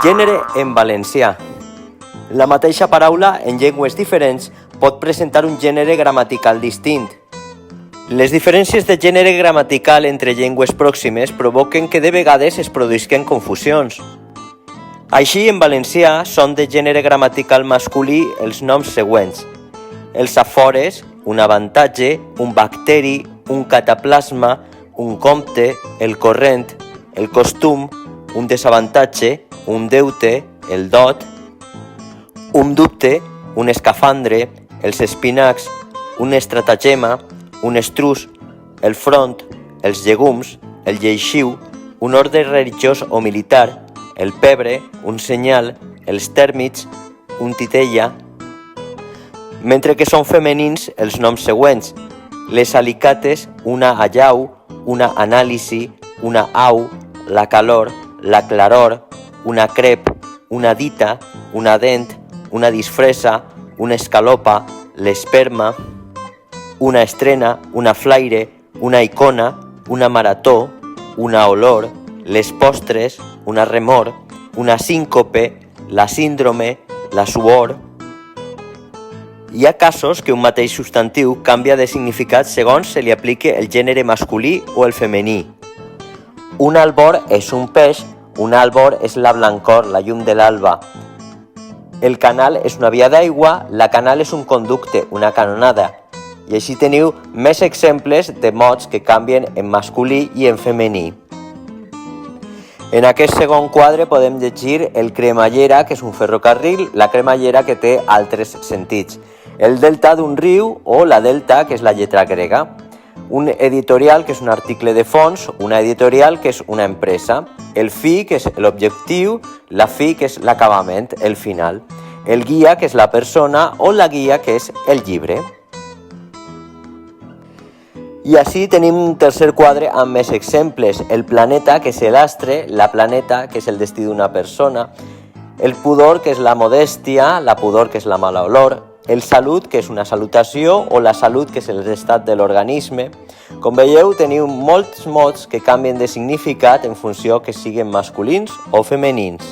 gènere en valencià. La mateixa paraula en llengües diferents pot presentar un gènere gramatical distint. Les diferències de gènere gramatical entre llengües pròximes provoquen que de vegades es produïsquen confusions. Així, en valencià són de gènere gramatical masculí els noms següents: els afores, un avantatge, un bacteri, un cataplasma, un compte, el corrent, el costum, un desavantatge, un deute, el dot, un dubte, un escafandre, els espinacs, un estratagema, un estrus, el front, els llegums, el lleixiu, un ordre religiós o militar, el pebre, un senyal, els tèrmits, un titella, mentre que són femenins els noms següents: les alicates, una allau, una anàlisi, una au, la calor, la claror, una crep, una dita, una dent, una disfressa, una escalopa, l'esperma, una estrena, una flaire, una icona, una marató, una olor, les postres, una remor, una síncope, la síndrome, la suor. Hi ha casos que un mateix substantiu canvia de significat segons se li aplique el gènere masculí o el femení. Un albor és un peix, un àlbor és la blancor, la llum de l'alba. El canal és una via d'aigua, la canal és un conducte, una canonada. I així teniu més exemples de mots que canvien en masculí i en femení. En aquest segon quadre podem llegir el cremallera, que és un ferrocarril, la cremallera que té altres sentits, el delta d'un riu o la delta, que és la lletra grega, un editorial, que és un article de fons, una editorial, que és una empresa, el fi, que és l'objectiu, la fi, que és l'acabament, el final, el guia, que és la persona, o la guia, que és el llibre. I així tenim un tercer quadre amb més exemples: el planeta, que és l'astre, la planeta, que és el destí d'una persona, el pudor, que és la modèstia, la pudor, que és la mala olor, el salut, que és una salutació, o la salut, que és l'estat de l'organisme. Com veieu, teniu molts mots que canvien de significat en funció que siguin masculins o femenins.